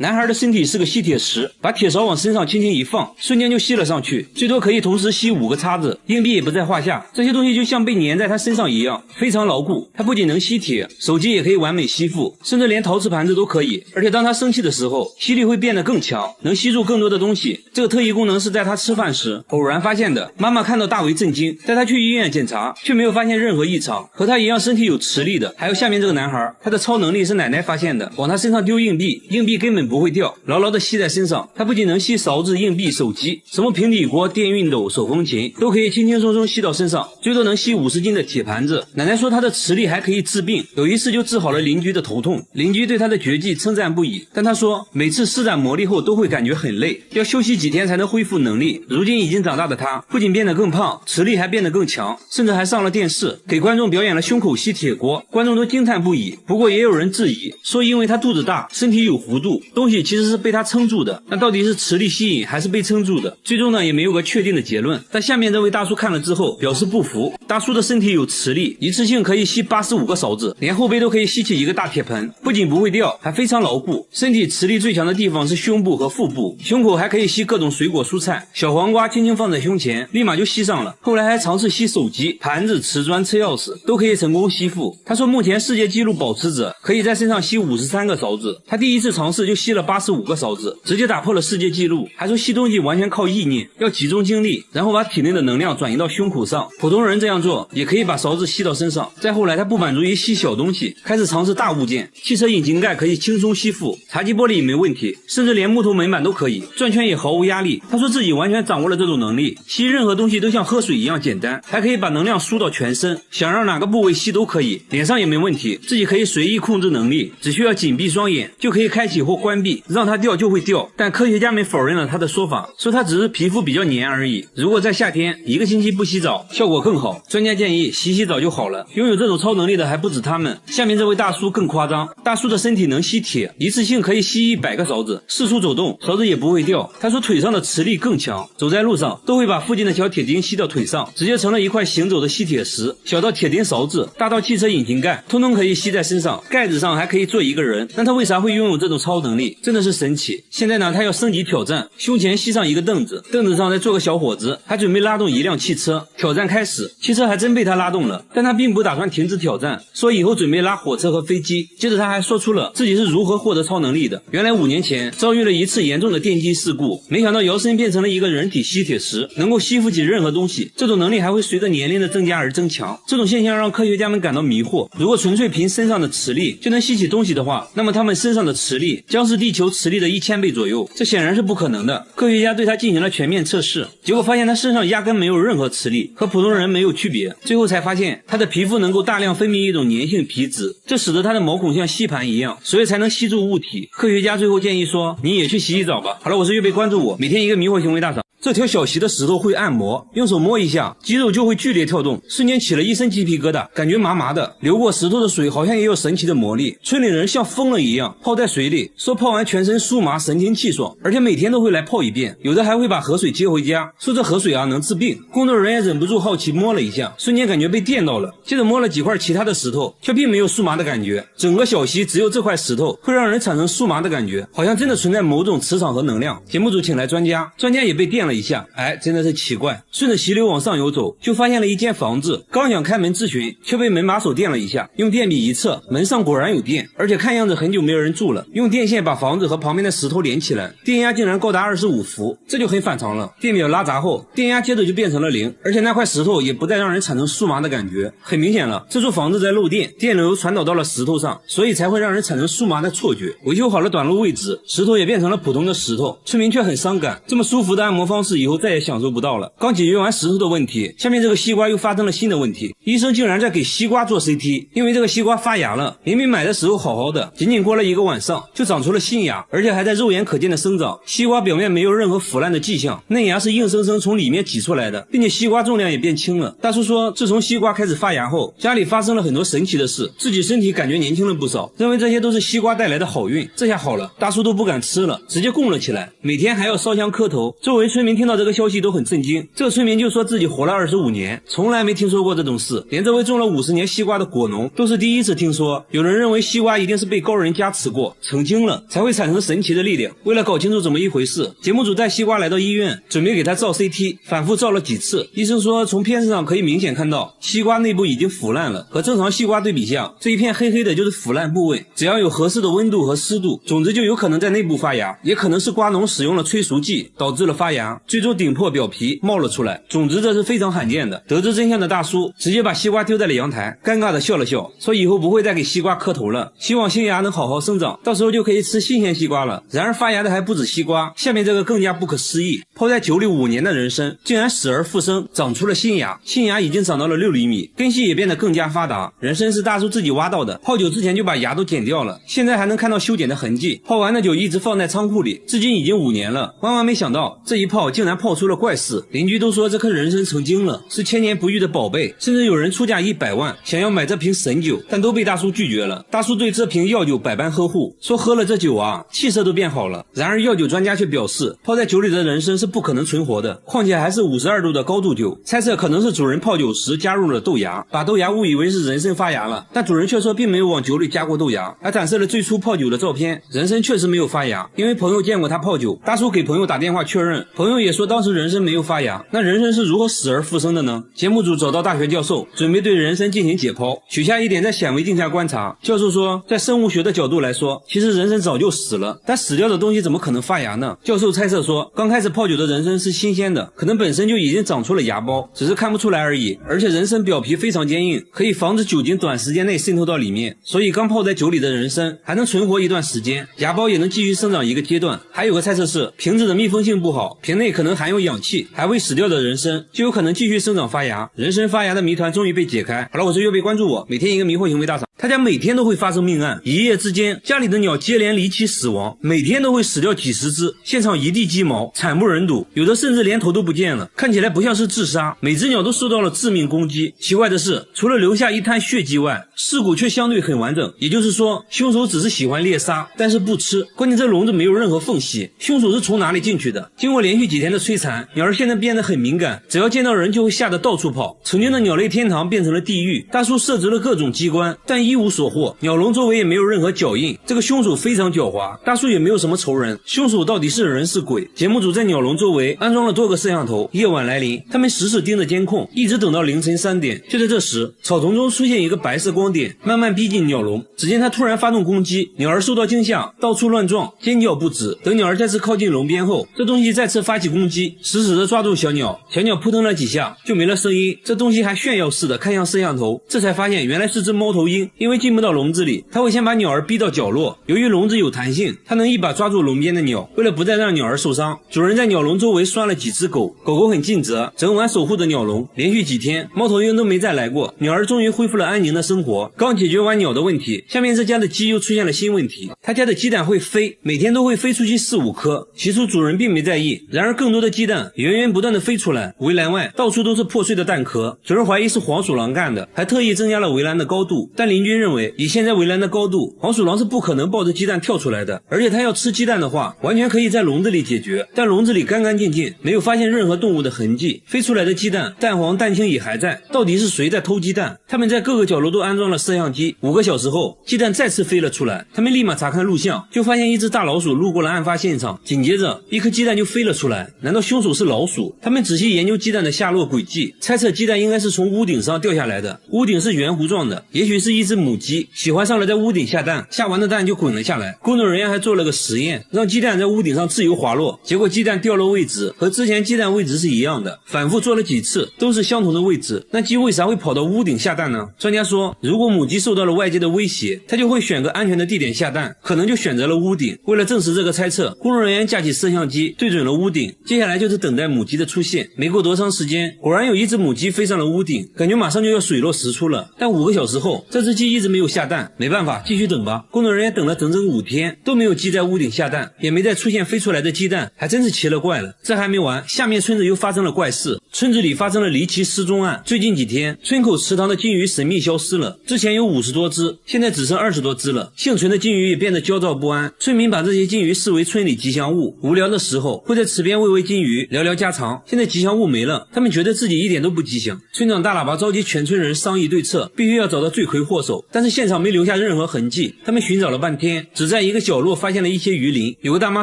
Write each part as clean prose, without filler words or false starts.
男孩的身体是个吸铁石，把铁勺往身上轻轻一放，瞬间就吸了上去，最多可以同时吸5个叉子，硬币也不在话下。这些东西就像被粘在他身上一样，非常牢固。他不仅能吸铁，手机也可以完美吸附，甚至连陶瓷盘子都可以。而且当他生气的时候，吸力会变得更强，能吸住更多的东西。这个特异功能是在他吃饭时偶然发现的。妈妈看到大为震惊，带他去医院检查，却没有发现任何异常。和他一样身体有磁力的还有下面这个男孩，他的超能力是奶奶发现的，往他身上丢硬币，硬币根本不会掉，牢牢的吸在身上。他不仅能吸勺子、硬币、手机，什么平底锅、电熨斗、手风琴都可以轻轻松松吸到身上，最多能吸50斤的铁盘子。奶奶说他的磁力还可以治病，有一次就治好了邻居的头痛，邻居对他的绝技称赞不已，但他说每次施展魔力后都会感觉很累，要休息几天才能恢复能力。如今已经长大的他不仅变得更胖，磁力还变得更强，甚至还上了电视，给观众表演了胸口吸铁锅，观众都惊叹不已。不过也有人质疑说，因为他肚子大，身体有弧度，东西其实是被他撑住的，那到底是磁力吸引还是被撑住的？最终呢也没有个确定的结论。但下面这位大叔看了之后表示不服，大叔的身体有磁力，一次性可以吸85个勺子，连后背都可以吸起一个大铁盆，不仅不会掉，还非常牢固。身体磁力最强的地方是胸部和腹部，胸口还可以吸各种水果蔬菜，小黄瓜轻轻放在胸前，立马就吸上了。后来还尝试吸手机、盘子、瓷砖、车钥匙，都可以成功吸附。他说目前世界纪录保持者可以在身上吸53个勺子，他第一次尝试就吸了85个勺子，直接打破了世界纪录。还说吸东西完全靠意念，要集中精力，然后把体内的能量转移到胸口上。普通人这样做也可以把勺子吸到身上。再后来他不满足于吸小东西，开始尝试大物件，汽车引擎盖可以轻松吸附，茶几玻璃也没问题，甚至连木头门板都可以，转圈也毫无压力。他说自己完全掌握了这种能力，吸任何东西都像喝水一样简单，还可以把能量输到全身，想让哪个部位吸都可以，脸上也没问题，自己可以随意控制能力，只需要紧闭双眼就可以开启或关闭，让它掉就会掉。但科学家们否认了他的说法，说他只是皮肤比较黏而已。如果在夏天1个星期不洗澡，效果更好。专家建议洗澡就好了。拥有这种超能力的还不止他们，下面这位大叔更夸张，大叔的身体能吸铁，一次性可以吸100个勺子，四处走动，勺子也不会掉。他说腿上的磁力更强，走在路上都会把附近的小铁钉吸到腿上，直接成了一块行走的吸铁石。小到铁钉勺子，大到汽车引擎盖，通通可以吸在身上，盖子上还可以坐一个人。那他为啥会拥有这种超能力？真的是神奇。现在呢，他要升级挑战，胸前吸上一个凳子，凳子上再坐个小伙子，还准备拉动一辆汽车。挑战开始，汽车还真被他拉动了，但他并不打算停止挑战，说以后准备拉火车和飞机。接着他还说出了自己是如何获得超能力的。原来5年前遭遇了一次严重的电击事故，没想到摇身变成了一个人体吸铁石，能够吸附起任何东西。这种能力还会随着年龄的增加而增强。这种现象让科学家们感到迷惑，如果纯粹凭身上的磁力就能吸起东西的话，那么他们身上的磁力将是地球磁力的1000倍左右，这显然是不可能的。科学家对他进行了全面测试，结果发现他身上压根没有任何磁力，和普通人没有区别。最后才发现他的皮肤能够大量分泌一种粘性皮脂，这使得他的毛孔像吸盘一样，所以才能吸住物体。科学家最后建议说，你也去洗澡吧。好了，我是月贝，关注我，每天一个迷惑行为大赏。这条小溪的石头会按摩，用手摸一下，肌肉就会剧烈跳动，瞬间起了一身鸡皮疙瘩，感觉麻麻的。流过石头的水好像也有神奇的魔力，村里人像疯了一样泡在水里，说泡完全身酥麻，神清气爽，而且每天都会来泡一遍，有的还会把河水接回家，说这河水啊能治病。工作人员忍不住好奇摸了一下，瞬间感觉被电到了，接着摸了几块其他的石头，却并没有酥麻的感觉。整个小溪只有这块石头会让人产生酥麻的感觉，好像真的存在某种磁场和能量。节目组请来专家也被电了一下，真的是奇怪。顺着溪流往上游走，就发现了一间房子，刚想开门咨询，却被门把手电了一下，用电笔一测，门上果然有电，而且看样子很久没有人住了。用电线把房子和旁边的石头连起来，电压竟然高达25伏，这就很反常了。电表拉闸后，电压接着就变成了0，而且那块石头也不再让人产生酥麻的感觉。很明显了，这座房子在漏电，电流传导到了石头上，所以才会让人产生酥麻的错觉。维修好了短路位置，石头也变成了普通的石头，村民却很伤感，这么舒服的按摩方式以后再也享受不到了。刚解决完石头的问题，下面这个西瓜又发生了新的问题，医生竟然在给西瓜做 CT， 因为这个西瓜发芽了，明明买的时候好好的，仅过了1个晚上就长出了新芽，而且还在肉眼可见的生长。西瓜表面没有任何腐烂的迹象，嫩芽是硬生生从里面挤出来的，并且西瓜重量也变轻了。大叔说，自从西瓜开始发芽后，家里发生了很多神奇的事，自己身体感觉年轻了不少，认为这些都是西瓜带来的好运。这下好了，大叔都不敢吃了，直接供了起来，每天还要烧香磕头。周围村民民听到这个消息都很震惊。这个村民就说自己活了25年，从来没听说过这种事，连这位种了50年西瓜的果农都是第一次听说。有人认为西瓜一定是被高人加持过，成精了，才会产生神奇的力量。为了搞清楚怎么一回事，节目组带西瓜来到医院，准备给他照 CT， 反复照了几次。医生说从片子上可以明显看到西瓜内部已经腐烂了，和正常西瓜对比下，这一片黑黑的就是腐烂部位。只要有合适的温度和湿度，种子就有可能在内部发芽，也可能是瓜农使用了催熟剂导致了发芽，最终顶破表皮冒了出来。种子这是非常罕见的。得知真相的大叔直接把西瓜丢在了阳台，尴尬的笑了笑，说以后不会再给西瓜磕头了，希望新芽能好好生长，到时候就可以吃新鲜西瓜了。然而发芽的还不止西瓜，下面这个更加不可思议，泡在酒里5年的人参竟然死而复生，长出了新芽，新芽已经长到了6厘米，根系也变得更加发达。人参是大叔自己挖到的，泡酒之前就把芽都剪掉了，现在还能看到修剪的痕迹。泡完的酒一直放在仓库里，至今已经5年了。万万没想到这一泡竟然泡出了怪事，邻居都说这颗人参成精了，是千年不遇的宝贝，甚至有人出价100万想要买这瓶神酒，但都被大叔拒绝了。大叔对这瓶药酒百般呵护，说喝了这酒啊，气色都变好了。然而药酒专家却表示，泡在酒里的人参是不可能存活的，况且还是52度的高度酒，猜测可能是主人泡酒时加入了豆芽，把豆芽误以为是人参发芽了，但主人却说并没有往酒里加过豆芽，还展示了最初泡酒的照片。人参确实没有发芽，因为朋友见过他泡酒，大叔给朋友打电话确认，朋友也说当时人参没有发芽。那人参是如何死而复生的呢？节目组找到大学教授，准备对人参进行解剖，取下一点在显微镜下观察。教授说，在生物学的角度来说，其实人参早就死了，但死掉的东西怎么可能发芽呢？教授猜测说，刚开始泡酒的人参是新鲜的，可能本身就已经长出了芽孢，只是看不出来而已。而且人参表皮非常坚硬，可以防止酒精短时间内渗透到里面，所以刚泡在酒里的人参还能存活一段时间，芽孢也能继续生长一个阶段。还有个猜测是，瓶子的密封性不好，瓶内可能含有氧气，还未死掉的人参就有可能继续生长发芽。人参发芽的谜团终于被解开。好了，我是月贝，关注我，每天一个迷惑行为大赏。他家每天都会发生命案，一夜之间家里的鸟接连离奇死亡，每天都会死掉几十只，现场一地鸡毛，惨不忍睹，有的甚至连头都不见了，看起来不像是自杀，每只鸟都受到了致命攻击。奇怪的是，除了留下一滩血迹外，尸骨却相对很完整，也就是说凶手只是喜欢猎杀，但是不吃。关键这笼子没有任何缝隙，凶手是从哪里进去的？经过连续几天的摧残，鸟儿现在变得很敏感，只要见到人就会吓得到处跑，曾经的鸟类天堂变成了地狱。大叔设置了各种机关，但一无所获，鸟笼周围也没有任何脚印，这个凶手非常狡猾。大叔也没有什么仇人，凶手到底是人是鬼？节目组在鸟笼周围安装了多个摄像头，夜晚来临，他们时时盯着监控，一直等到凌晨3点。就在这时，草丛中出现一个白色光点，慢慢逼近鸟笼，只见它突然发动攻击，鸟儿受到惊吓，到处乱撞，尖叫不止。等鸟儿再次靠近笼边后，这东西再次发起攻击，死死地抓住小鸟，小鸟扑腾了几下就没了声音。这东西还炫耀似的看向摄像头，这才发现原来是只猫头鹰。因为进不到笼子里，它会先把鸟儿逼到角落，由于笼子有弹性，它能一把抓住笼边的鸟。为了不再让鸟儿受伤，主人在鸟笼周围拴了几只狗，狗狗很尽责，整晚守护着鸟笼。连续几天猫头鹰都没再来过，鸟儿终于恢复了安宁的生活。刚解决完鸟的问题，下面这家的鸡又出现了新问题，他家的鸡蛋会飞，每天都会飞出去4、5颗。起初主人并没在意，然而更多的鸡蛋源源不断的飞出来，围栏外到处都是破碎的蛋壳。主人怀疑是黄鼠狼干的，还特意增加了围栏的高度，但邻居认为以现在围栏的高度，黄鼠狼是不可能抱着鸡蛋跳出来的，而且它要吃鸡蛋的话，完全可以在笼子里解决，但笼子里干干净净，没有发现任何动物的痕迹，飞出来的鸡蛋蛋黄蛋清也还在，到底是谁在偷鸡蛋？他们在各个角落都安装了摄像机，5个小时后鸡蛋再次飞了出来，他们立马查看录像，就发现一只大老鼠路过了案发现场，紧接着一颗鸡蛋就飞了出来。难道凶手是老鼠？他们仔细研究鸡蛋的下落轨迹，猜测鸡蛋应该是从屋顶上掉下来的，屋顶是圆弧状的，也许是一只母鸡喜欢上了在屋顶下蛋，下完的蛋就滚了下来。工作人员还做了个实验，让鸡蛋在屋顶上自由滑落，结果鸡蛋掉落位置和之前鸡蛋位置是一样的，反复做了几次都是相同的位置。那鸡为啥会跑到屋顶下蛋呢？专家说，如果母鸡受到了外界的威胁，它就会选个安全的地点下蛋，可能就选择了屋顶。为了证实这个猜测，工作人员架起摄像机对准了屋顶，接下来就是等待母鸡的出现。没过多长时间，果然有一只母鸡飞上了屋顶，感觉马上就要水落石出了，但5个小时后，这只鸡鸡一直没有下蛋，没办法，继续等吧。工作人员等了整整5天，都没有鸡在屋顶下蛋，也没再出现飞出来的鸡蛋，还真是奇了怪了。这还没完，下面村子又发生了怪事，村子里发生了离奇失踪案。最近几天，村口池塘的金鱼神秘消失了，之前有50多只，现在只剩20多只了。幸存的金鱼也变得焦躁不安，村民把这些金鱼视为村里吉祥物，无聊的时候会在池边喂喂金鱼，聊聊家常。现在吉祥物没了，他们觉得自己一点都不吉祥。村长大喇叭召集全村人商议对策，必须要找到罪魁祸首，但是现场没留下任何痕迹。他们寻找了半天，只在一个角落发现了一些鱼鳞。有个大妈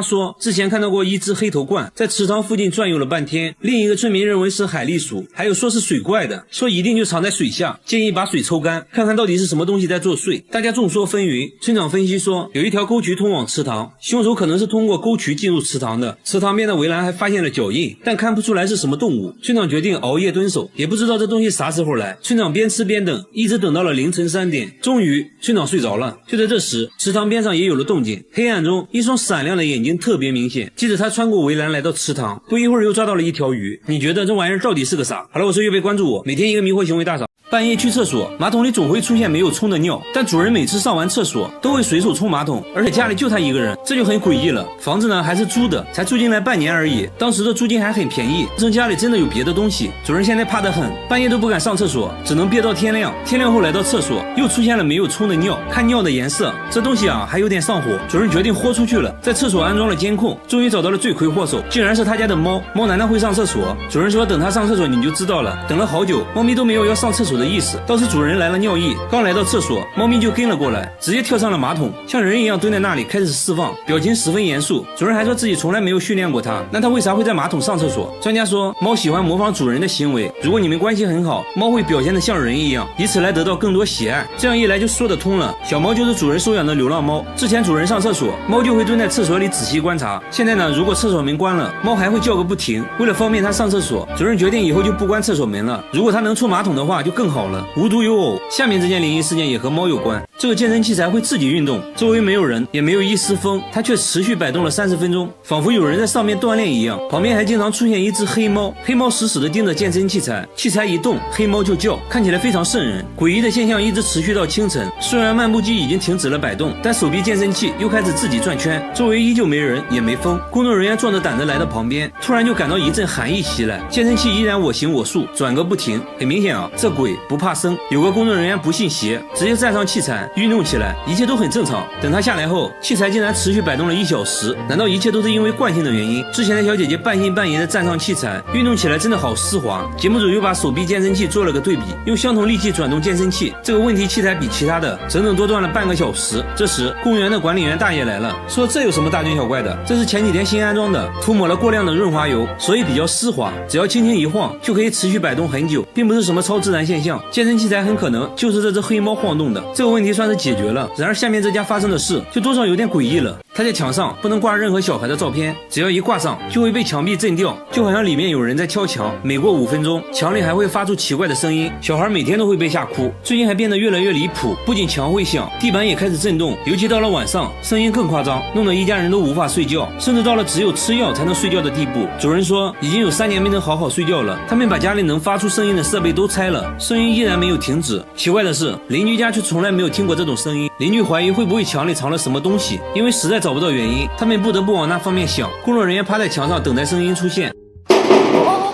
说，之前看到过一只黑头鹳在池塘附近转悠了半天。另一个村民认为是海狸鼠，还有说是水怪的，说一定就藏在水下，建议把水抽干，看看到底是什么东西在作祟。大家众说纷纭。村长分析说，有一条沟渠通往池塘，凶手可能是通过沟渠进入池塘的。池塘边的围栏还发现了脚印，但看不出来是什么动物。村长决定熬夜蹲守，也不知道这东西啥时候来。村长边吃边等，一直等到了凌晨3点，终于村长睡着了。就在这时，池塘边上也有了动静，黑暗中一双闪亮的眼睛特别明显。接着他穿过围栏来到池塘，不一会儿又抓到了一条鱼。你觉得这玩意儿到底是个啥？好了，我是岳飞，关注我，每天一个迷惑行为大赏。半夜去厕所，马桶里总会出现没有冲的尿，但主人每次上完厕所都会随手冲马桶，而且家里就他一个人，这就很诡异了。房子呢还是租的，才住进来半年而已，当时的租金还很便宜，证家里真的有别的东西。主人现在怕得很，半夜都不敢上厕所，只能憋到天亮。天亮后来到厕所，又出现了没有冲的尿，看尿的颜色，这东西啊还有点上火。主人决定豁出去了，在厕所安装了监控，终于找到了罪魁祸首，竟然是他家的猫。猫难道会上厕所？主人说等他上厕所你就知道了。等了好久，猫咪都没有要上厕所的意思，倒是主人来了尿意，刚来到厕所，猫咪就跟了过来，直接跳上了马桶，像人一样蹲在那里开始释放，表情十分严肃。主人还说自己从来没有训练过它，那它为啥会在马桶上厕所？专家说，猫喜欢模仿主人的行为，如果你们关系很好，猫会表现得像人一样，以此来得到更多喜爱。这样一来就说得通了，小猫就是主人收养的流浪猫。之前主人上厕所，猫就会蹲在厕所里仔细观察，现在呢，如果厕所门关了，猫还会叫个不停。为了方便它上厕所，主人决定以后就不关厕所门了，如果它能出马桶的话就更好了。无独有偶，下面这件灵异事件也和猫有关。这个健身器材会自己运动，周围没有人，也没有一丝风，它却持续摆动了30分钟，仿佛有人在上面锻炼一样。旁边还经常出现一只黑猫，黑猫死死地盯着健身器材，器材一动，黑猫就叫，看起来非常瘆人。诡异的现象一直持续到清晨，虽然漫步机已经停止了摆动，但手臂健身器又开始自己转圈，周围依旧没人，也没风。工作人员壮着胆子来到旁边，突然就感到一阵寒意袭来，健身器依然我行我素，转个不停。很明显啊，这鬼不怕生。有个工作人员不信邪，直接站上器材运动起来，一切都很正常。等他下来后，器材竟然持续摆动了1小时，难道一切都是因为惯性的原因？之前的小姐姐半信半疑的站上器材，运动起来真的好丝滑。节目组又把手臂健身器做了个对比，用相同力气转动健身器，这个问题器材比其他的整整多转了半个小时。这时公园的管理员大爷来了，说这有什么大惊小怪的，这是前几天新安装的，涂抹了过量的润滑油，所以比较丝滑，只要轻轻一晃就可以持续摆动很久，并不是什么超自然现象。健身器材很可能就是这只黑猫晃动的，这个问题算是解决了。然而下面这家发生的事就多少有点诡异了。他在墙上不能挂任何小孩的照片，只要一挂上就会被墙壁震掉，就好像里面有人在敲墙。每过5分钟，墙里还会发出奇怪的声音，小孩每天都会被吓哭。最近还变得越来越离谱，不仅墙会响，地板也开始震动，尤其到了晚上，声音更夸张，弄得一家人都无法睡觉，甚至到了只有吃药才能睡觉的地步。主人说已经有3年没能好好睡觉了，他们把家里能发出声音的设备都拆了，声音依然没有停止。奇怪的是，邻居家却从来没有听过这种声音。邻居怀疑会不会墙里藏了什么东西，因为实在找不到原因，他们不得不往那方面想。工作人员趴在墙上等待声音出现。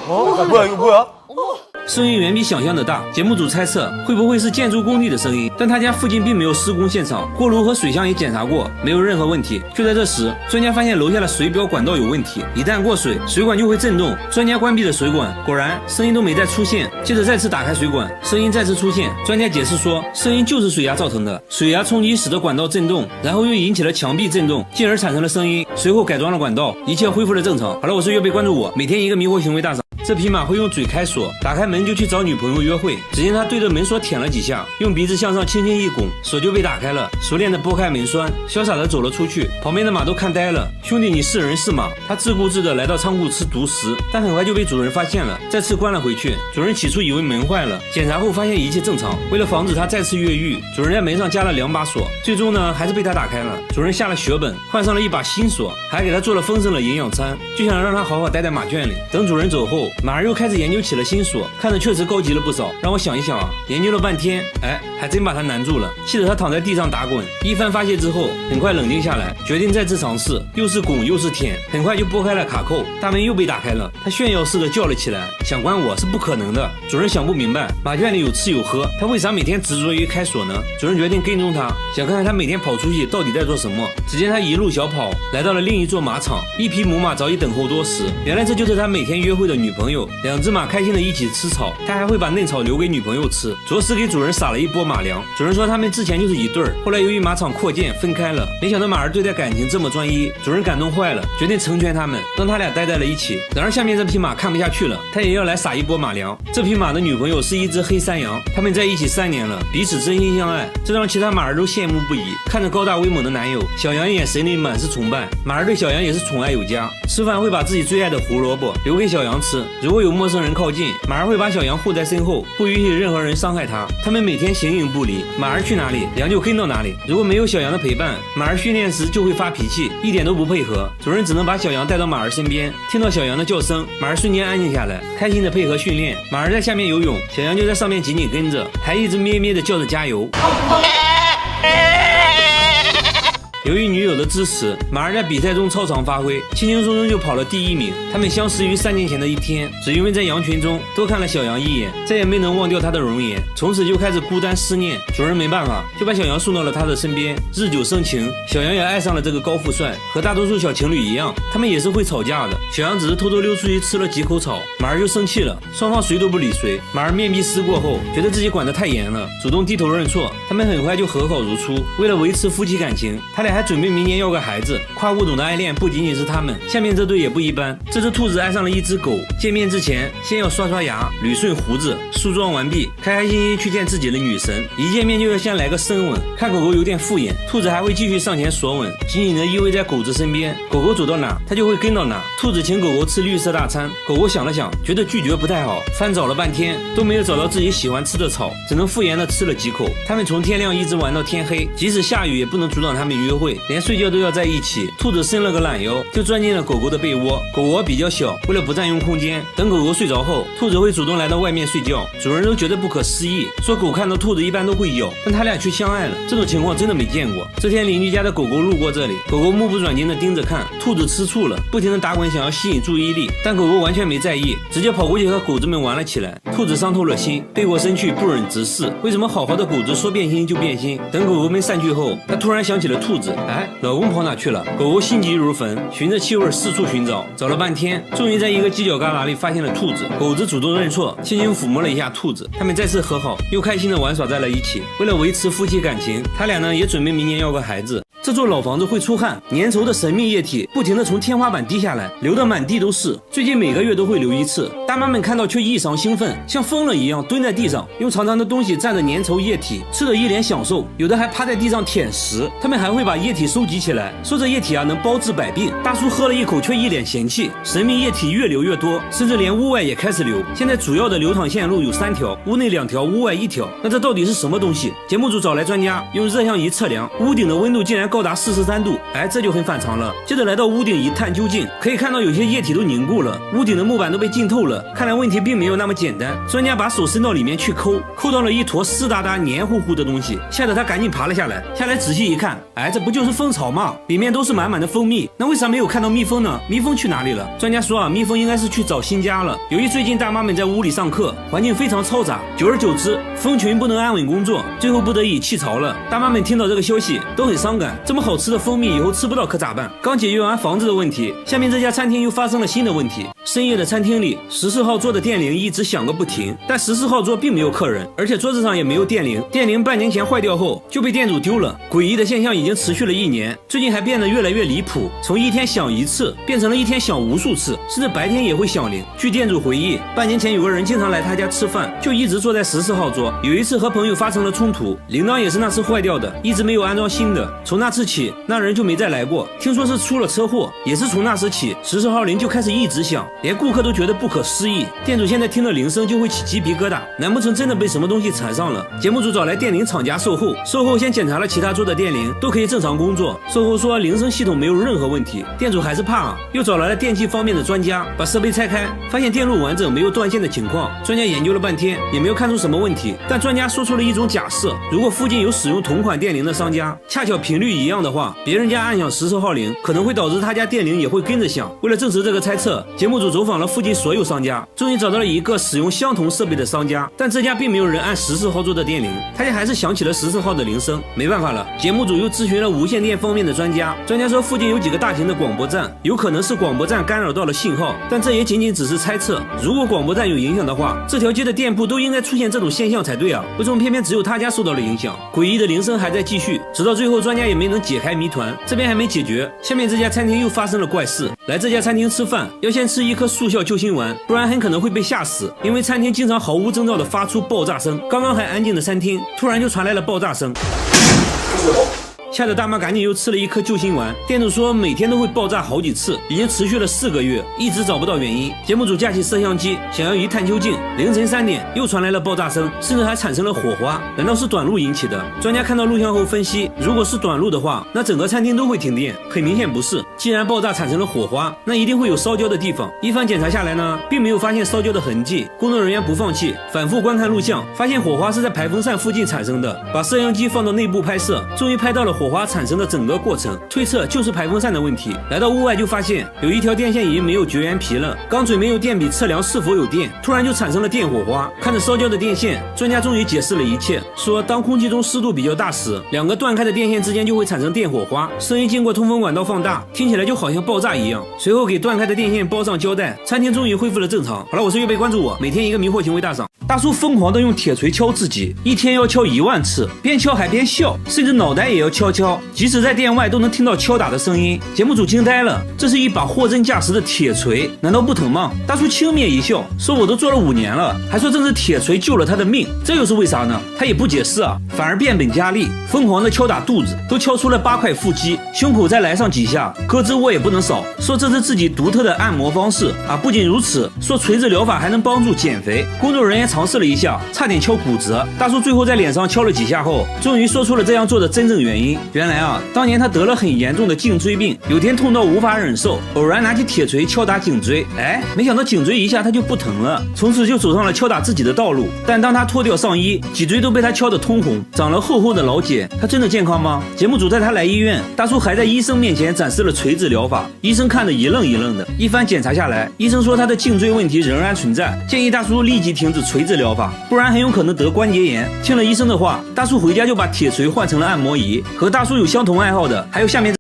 뭐야? 声音远比想象的大，节目组猜测会不会是建筑工地的声音，但他家附近并没有施工现场，锅炉和水箱也检查过，没有任何问题。就在这时，专家发现楼下的水表管道有问题，一旦过水，水管就会震动。专家关闭了水管，果然声音都没再出现。接着再次打开水管，声音再次出现。专家解释说，声音就是水压造成的，水压冲击使得管道震动，然后又引起了墙壁震动，进而产生了声音。随后改装了管道，一切恢复了正常。好了，我是岳飞，关注我，每天一个迷惑行为大赏。这匹马会用嘴开锁，打开门就去找女朋友约会。只见他对着门锁舔了几下，用鼻子向上轻轻一拱，锁就被打开了，熟练的拨开门栓，潇洒的走了出去。旁边的马都看呆了，兄弟你是人是马？他自顾自的来到仓库吃独食，但很快就被主人发现了，再次关了回去。主人起初以为门坏了，检查后发现一切正常。为了防止他再次越狱，主人在门上加了2把锁，最终呢还是被他打开了。主人下了血本，换上了一把新锁，还给他做了丰盛的营养餐，就想让他好好待在马圈里。等主人走后，马儿又开始研究起了新锁，看着确实高级了不少。让我想一想啊，研究了半天，还真把他难住了，气得他躺在地上打滚。一番发泄之后，很快冷静下来，决定再次尝试，又是拱又是舔，很快就拨开了卡扣，大门又被打开了。他炫耀似的叫了起来：“想关我是不可能的！”主人想不明白，马圈里有吃有喝，他为啥每天执着于开锁呢？主人决定跟踪他，想看看他每天跑出去到底在做什么。只见他一路小跑，来到了另一座马场，一匹母马早已等候多时。原来这就是他每天约会的女朋友，两只马开心的一起吃草，他还会把嫩草留给女朋友吃，着实给主人撒了一波马粮。主人说他们之前就是一对儿，后来由于马场扩建分开了，没想到马儿对待感情这么专一，主人感动坏了，决定成全他们，让他俩待在了一起。然而下面这匹马看不下去了，他也要来撒一波马粮。这匹马的女朋友是一只黑山羊，他们在一起3年了，彼此真心相爱，这让其他马儿都羡慕不已。看着高大威猛的男友，小羊眼神里满是崇拜，马儿对小羊也是宠爱有加，吃饭会把自己最爱的胡萝卜留给小羊吃，如果有陌生人靠近，马儿会把小羊护在身后，不允许任何人伤害它。他们每天形影不离，马儿去哪里，羊就跟到哪里。如果没有小羊的陪伴，马儿训练时就会发脾气，一点都不配合。主人只能把小羊带到马儿身边，听到小羊的叫声，马儿瞬间安静下来，开心的配合训练。马儿在下面游泳，小羊就在上面紧紧跟着，还一直咩咩的叫着加油。由于女友的支持，马儿在比赛中超常发挥，轻轻松松就跑了第1名。他们相识于3年前的一天，只因为在羊群中多看了小羊一眼，再也没能忘掉她的容颜，从此就开始孤单思念。主人没办法，就把小羊送到了他的身边，日久生情，小羊也爱上了这个高富帅。和大多数小情侣一样，他们也是会吵架的。小羊只是偷偷溜出去吃了几口草，马儿就生气了，双方谁都不理谁。马儿面壁思过后，觉得自己管得太严了，主动低头认错。他们很快就和好如初。为了维持夫妻感情，他俩还准备明年要个孩子。跨物种的爱恋不仅仅是他们，下面这对也不一般。这只兔子爱上了一只狗，见面之前先要刷刷牙、捋顺胡子，梳妆完毕，开开心心去见自己的女神。一见面就要先来个深吻，看狗狗有点敷衍，兔子还会继续上前索吻，紧紧地依偎在狗子身边。狗狗走到哪，它就会跟到哪。兔子请狗狗吃绿色大餐，狗狗想了想，觉得拒绝不太好，翻找了半天都没有找到自己喜欢吃的草，只能敷衍地吃了几口。他们从天亮一直玩到天黑，即使下雨也不能阻挡他们约会，连睡觉都要在一起。兔子伸了个懒腰，就钻进了狗狗的被窝。狗窝比较小，为了不占用空间，等狗狗睡着后，兔子会主动来到外面睡觉。主人都觉得不可思议，说狗看到兔子一般都会咬，但他俩却相爱了，这种情况真的没见过。这天邻居家的狗狗路过这里，狗狗目不转睛地盯着看，兔子吃醋了，不停地打滚想要吸引注意力，但狗狗完全没在意，直接跑过去和狗子们玩了起来。兔子伤透了心，背过身去不忍直视，为什么好好的狗子说变心就变心？等狗狗们散去后，他突然想起了兔子，哎，老公跑哪去了？狗狗心急如焚，循着气味四处寻找，找了半天，终于在一个犄角旮旯里发现了兔子。狗子主动认错，轻轻抚摸了一下兔子，他们再次和好，又开心地玩耍在了一起。为了维持夫妻感情，他俩呢也准备明年要个孩子。这座老房子会出汗，粘稠的神秘液体不停地从天花板滴下来，流得满地都是。最近每个月都会流一次。大妈们看到却异常兴奋，像疯了一样蹲在地上，用长长的东西蘸着粘稠液体，吃得一脸享受，有的还趴在地上舔食。他们还会把液体收集起来，说这液体能包治百病。大叔喝了一口却一脸嫌弃，神秘液体越流越多，甚至连屋外也开始流。现在主要的流淌线路有3条，屋内2条，屋外1条。那这到底是什么东西？节目组找来专家，用热像仪测量，屋顶的温度竟然高达43度，哎，这就很反常了。接着来到屋顶一探究竟，可以看到有些液体都凝固了，屋顶的木板都被浸透了。看来问题并没有那么简单。专家把手伸到里面去抠到了一坨湿哒哒黏糊糊的东西，吓得他赶紧爬了下来。仔细一看，哎，这不就是蜂巢吗？里面都是满满的蜂蜜，那为啥没有看到蜜蜂呢？蜜蜂去哪里了？专家说啊，蜜蜂应该是去找新家了。由于最近大妈们在屋里上课，环境非常嘈杂，久而久之，蜂群不能安稳工作，最后不得已弃巢了。大妈们听到这个消息都很伤感，这么好吃的蜂蜜以后吃不到可咋办？刚解决完房子的问题，下面这家餐厅又发生了新的问题。深夜的餐厅里，14号桌的电铃一直响个不停，但14号桌并没有客人，而且桌子上也没有电铃。电铃半年前坏掉后就被店主丢了。诡异的现象已经持续了1年，最近还变得越来越离谱，从一天响1次变成了一天响无数次，甚至白天也会响铃。据店主回忆，半年前有个人经常来他家吃饭，就一直坐在14号桌。有一次和朋友发生了冲突，铃铛也是那次坏掉的，一直没有安装新的。从那次起，那人就没再来过。听说是出了车祸，也是从那时起14号铃就开始一直响，连顾客都觉得不可思议。店主现在听了铃声就会起鸡皮疙瘩，难不成真的被什么东西缠上了？节目组找来电铃厂家售后，售后先检查了其他桌的电铃，都可以正常工作。售后说铃声系统没有任何问题，店主还是怕啊，又找来了电器方面的专家，把设备拆开，发现电路完整，没有断线的情况。专家研究了半天，也没有看出什么问题。但专家说出了一种假设：如果附近有使用同款电铃的商家，恰巧频率一样的话，别人家按响14号铃，可能会导致他家电铃也会跟着响。为了证实这个猜测，节目组走访了附近所有商家，终于找到了一个使用相同设备的商家，但这家并没有人按14号做的电铃，他家还是响起了14号的铃声。没办法了，节目组又咨询了无线电方面的专家，专家说附近有几个大型的广播站，有可能是广播站干扰到了信号，但这也仅仅只是猜测。如果广播站有影响的话，这条街的店铺都应该出现这种现象才对啊，为什么偏偏只有他家受到了影响？诡异的铃声还在继续，直到最后专家也没能解开谜团。这边还没解决，下面这家餐厅又发生了怪事。来这家餐厅吃饭，要先吃一颗速效救心丸，不然很可能会被吓死，因为餐厅经常毫无征兆地发出爆炸声。刚刚还安静的餐厅，突然就传来了爆炸声。吓得大妈赶紧又吃了一颗救心丸。店主说每天都会爆炸好几次，已经持续了4个月，一直找不到原因。节目组架起摄像机，想要一探究竟。凌晨3点又传来了爆炸声，甚至还产生了火花，难道是短路引起的？专家看到录像后分析，如果是短路的话，那整个餐厅都会停电。很明显不是，既然爆炸产生了火花，那一定会有烧焦的地方。一番检查下来呢，并没有发现烧焦的痕迹。工作人员不放弃，反复观看录像，发现火花是在排风扇附近产生的。把摄像机放到内部拍摄，终于拍到了火花产生的整个过程，推测就是排风扇的问题。来到屋外就发现有一条电线已经没有绝缘皮了，刚准备用电笔测量是否有电，突然就产生了电火花。看着烧焦的电线，专家终于解释了一切，说当空气中湿度比较大时，两个断开的电线之间就会产生电火花，声音经过通风管道放大，听起来就好像爆炸一样。随后给断开的电线包上胶带，餐厅终于恢复了正常。好了，我是月贝，关注我，每天一个迷惑行为大赏。大叔疯狂的用铁锤敲自己，一天要敲1万次，边敲还边笑，甚至脑袋也要敲，即使在店外都能听到敲打的声音。节目组惊呆了，这是一把货真价实的铁锤，难道不疼吗？大叔轻蔑一笑，说我都做了5年了，还说正是铁锤救了他的命，这又是为啥呢？他也不解释啊，反而变本加厉，疯狂的敲打肚子，都敲出了8块腹肌，胸口再来上几下，胳肢窝也不能少，说这是自己独特的按摩方式啊。不仅如此，说锤子疗法还能帮助减肥。工作人员尝试了一下，差点敲骨折。大叔最后在脸上敲了几下后，终于说出了这样做的真正原因。原来啊，当年他得了很严重的颈椎病，有天痛到无法忍受，偶然拿起铁锤敲打颈椎，没想到颈椎一下他就不疼了，从此就走上了敲打自己的道路。但当他脱掉上衣，脊椎都被他敲得通红，长了厚厚的老茧。他真的健康吗？节目组带他来医院，大叔还在医生面前展示了锤子疗法，医生看得一愣一愣的。一番检查下来，医生说他的颈椎问题仍然存在，建议大叔立即停止锤子疗法，不然很有可能得关节炎。听了医生的话，大叔回家就把铁锤换成了按摩仪。和大叔有相同爱好的还有下面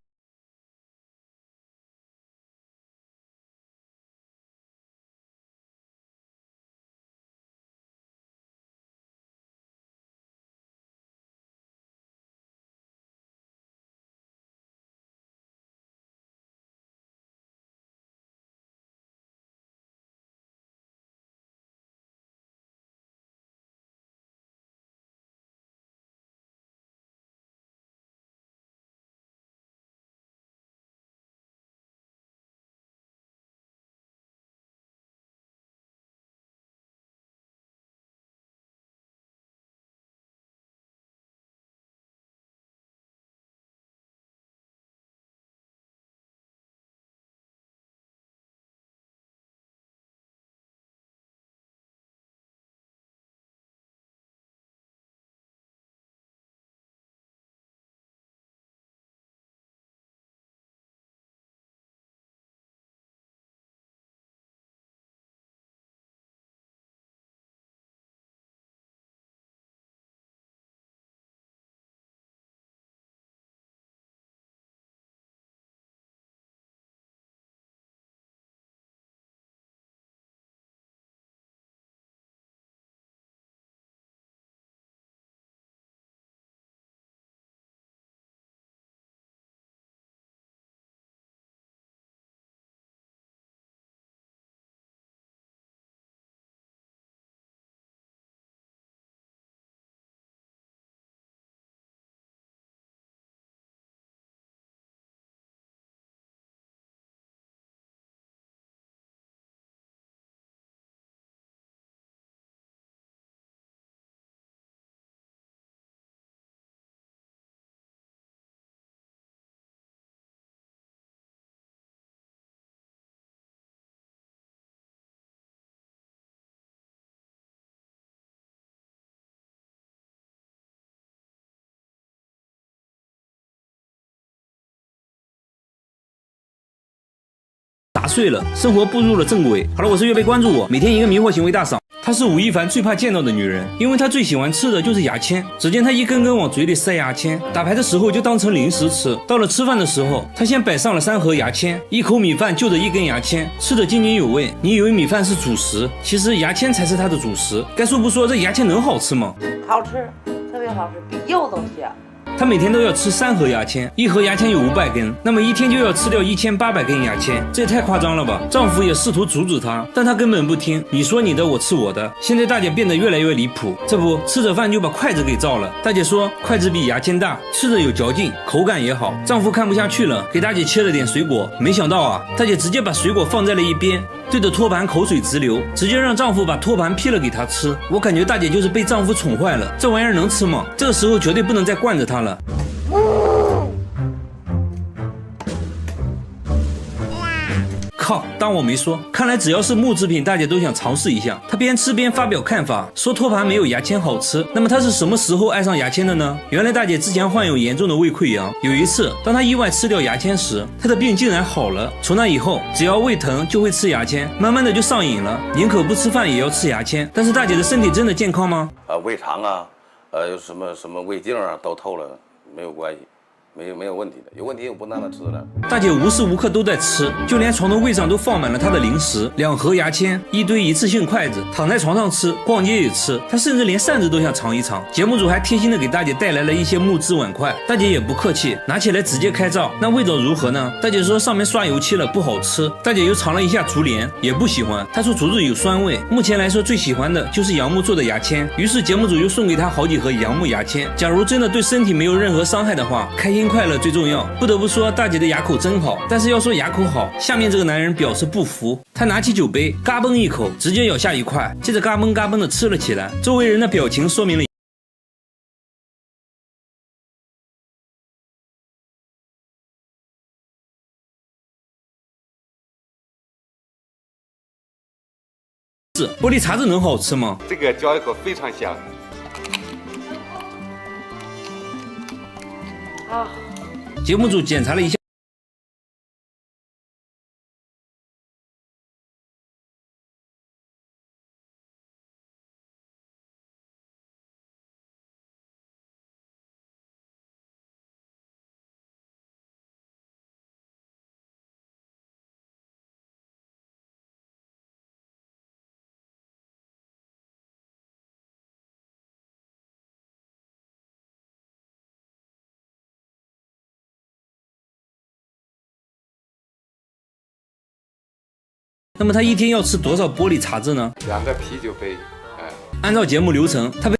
砸碎了，生活步入了正轨。好了，我是岳飞，关注我，每天一个迷惑行为大赏。她是吴亦凡最怕见到的女人，因为她最喜欢吃的就是牙签。只见她一根根往嘴里塞牙签，打牌的时候就当成零食吃。到了吃饭的时候，她先摆上了3盒牙签，一口米饭就着1根牙签，吃得津津有味。你以为米饭是主食，其实牙签才是她的主食。该说不说，这牙签能好吃吗？好吃，特别好吃，比柚子香。他每天都要吃3盒牙签，1盒牙签有500根，那么一天就要吃掉1800根牙签，这也太夸张了吧！丈夫也试图阻止她，但她根本不听，你说你的，我吃我的。现在大姐变得越来越离谱，这不吃着饭就把筷子给照了。大姐说筷子比牙签大，吃着有嚼劲，口感也好。丈夫看不下去了，给大姐切了点水果，没想到啊，大姐直接把水果放在了一边，对着托盘口水直流，直接让丈夫把托盘劈了给她吃。我感觉大姐就是被丈夫宠坏了，这玩意儿能吃吗？这个时候绝对不能再惯着她了。靠，当我没说。看来只要是木制品，大姐都想尝试一下。她边吃边发表看法，说托盘没有牙签好吃。那么她是什么时候爱上牙签的呢？原来大姐之前患有严重的胃溃疡，有一次当她意外吃掉牙签时，她的病竟然好了。从那以后，只要胃疼就会吃牙签，慢慢的就上瘾了，宁可不吃饭也要吃牙签。但是大姐的身体真的健康吗？胃肠啊，有什么胃镜啊都透了，没有关系。没有问题的，有问题我不让他吃了。大姐无时无刻都在吃，就连床头柜上都放满了她的零食，2盒牙签，一堆一次性筷子，躺在床上吃，逛街也吃。她甚至连扇子都想尝一尝。节目组还贴心的给大姐带来了一些木质碗筷，大姐也不客气，拿起来直接开照。那味道如何呢？大姐说上面刷油漆了，不好吃。大姐又尝了一下竹帘，也不喜欢。她说竹子有酸味，目前来说最喜欢的就是杨木做的牙签。于是节目组又送给她好几盒杨木牙签。假如真的对身体没有任何伤害的话，开心快乐最重要。不得不说大姐的牙口真好，但是要说牙口好，下面这个男人表示不服。他拿起酒杯嘎嘣一口，直接咬下一块，接着嘎嘣嘎嘣的吃了起来。周围人的表情说明了玻璃碴子能好吃吗？这个嚼一口非常香。啊。节目组检查了一下。那么他一天要吃多少玻璃碴子呢？2个啤酒杯。按照节目流程，他被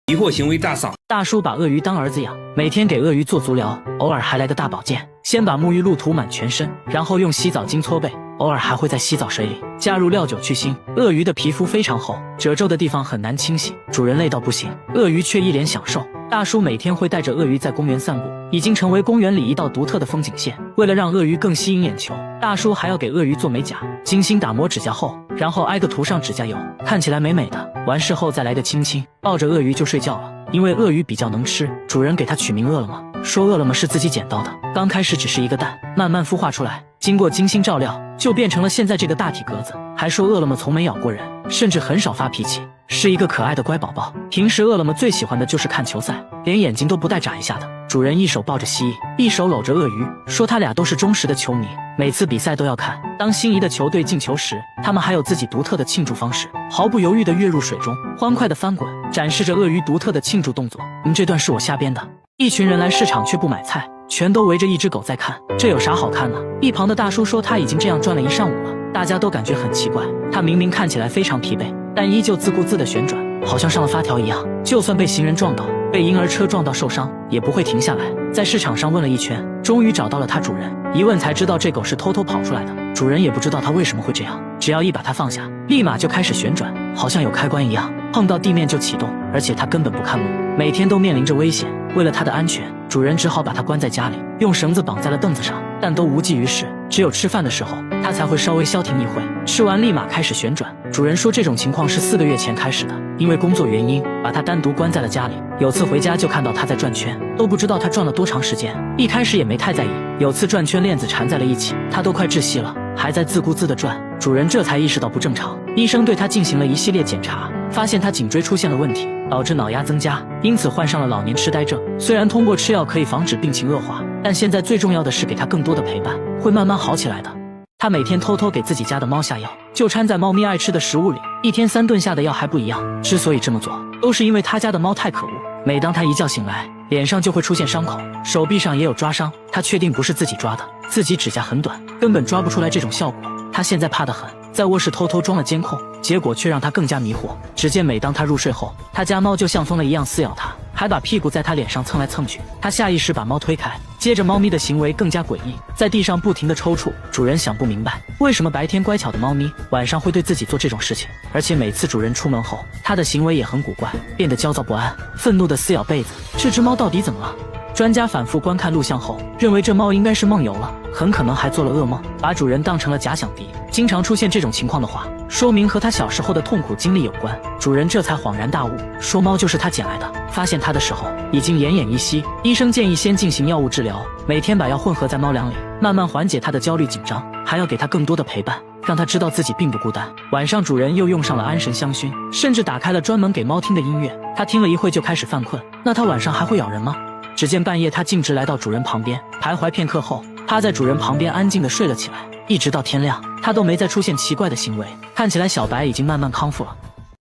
迷惑行为大赏。大叔把鳄鱼当儿子养，每天给鳄鱼做足疗，偶尔还来个大保健。先把沐浴露涂满全身，然后用洗澡巾搓背，偶尔还会在洗澡水里加入料酒去腥。鳄鱼的皮肤非常厚，褶皱的地方很难清洗，主人累到不行，鳄鱼却一脸享受。大叔每天会带着鳄鱼在公园散步，已经成为公园里一道独特的风景线。为了让鳄鱼更吸引眼球，大叔还要给鳄鱼做美甲，精心打磨指甲后，然后挨个涂上指甲油，看起来美美的。完事后再来个亲亲，抱着鳄鱼就睡觉了。因为鳄鱼比较能吃，主人给它取名饿了么，说饿了么是自己捡到的，刚开始只是一个蛋，慢慢孵化出来，经过精心照料，就变成了现在这个大体格子。还说饿了么从没咬过人，甚至很少发脾气，是一个可爱的乖宝宝。平时饿了么最喜欢的就是看球赛，连眼睛都不带眨一下的。主人一手抱着蜥蜴，一手搂着鳄鱼，说他俩都是忠实的球迷，每次比赛都要看。当心仪的球队进球时，他们还有自己独特的庆祝方式，毫不犹豫地跃入水中，欢快地翻滚，展示着鳄鱼独特的庆祝动作。这段是我瞎编的。一群人来市场却不买菜，全都围着一只狗在看，这有啥好看的？一旁的大叔说他已经这样转了一上午了，大家都感觉很奇怪，他明明看起来非常疲惫，但依旧自顾自地旋转，好像上了发条一样，就算被行人撞到，被婴儿车撞到受伤，也不会停下来。在市场上问了一圈，终于找到了它主人，一问才知道这狗是偷偷跑出来的，主人也不知道它为什么会这样，只要一把它放下，立马就开始旋转，好像有开关一样，碰到地面就启动，而且它根本不看路，每天都面临着危险。为了它的安全，主人只好把它关在家里，用绳子绑在了凳子上，但都无济于事，只有吃饭的时候，它才会稍微消停一会，吃完立马开始旋转。主人说这种情况是4个月前开始的，因为工作原因，把它单独关在了家里。有次回家就看到它在转圈，都不知道它转了多长时间，一开始也没太在意。有次转圈链子缠在了一起，它都快窒息了，还在自顾自地转，主人这才意识到不正常，医生对它进行了一系列检查，发现它颈椎出现了问题，导致脑压增加，因此患上了老年痴呆症。虽然通过吃药可以防止病情恶化，但现在最重要的是给它更多的陪伴，会慢慢好起来的。他每天偷偷给自己家的猫下药，就掺在猫咪爱吃的食物里，一天3顿下的药还不一样。之所以这么做，都是因为他家的猫太可恶，每当他一觉醒来，脸上就会出现伤口，手臂上也有抓伤。他确定不是自己抓的，自己指甲很短，根本抓不出来这种效果。他现在怕得很，在卧室偷偷装了监控，结果却让他更加迷惑。只见每当他入睡后，他家猫就像疯了一样撕咬他，还把屁股在他脸上蹭来蹭去。他下意识把猫推开，接着猫咪的行为更加诡异，在地上不停地抽搐。主人想不明白，为什么白天乖巧的猫咪晚上会对自己做这种事情，而且每次主人出门后，它的行为也很古怪，变得焦躁不安，愤怒地撕咬被子。这只猫到底怎么了？专家反复观看录像后，认为这猫应该是梦游了，很可能还做了噩梦，把主人当成了假想敌。经常出现这种情况的话，说明和他小时候的痛苦经历有关。主人这才恍然大悟，说猫就是他捡来的。发现它的时候已经奄奄一息，医生建议先进行药物治疗，每天把药混合在猫粮里，慢慢缓解它的焦虑紧张，还要给它更多的陪伴，让它知道自己并不孤单。晚上主人又用上了安神香薰，甚至打开了专门给猫听的音乐，它听了一会就开始犯困。那它晚上还会咬人吗？只见半夜，它径直来到主人旁边，徘徊片刻后，趴在主人旁边安静地睡了起来，一直到天亮，它都没再出现奇怪的行为。看起来小白已经慢慢康复了。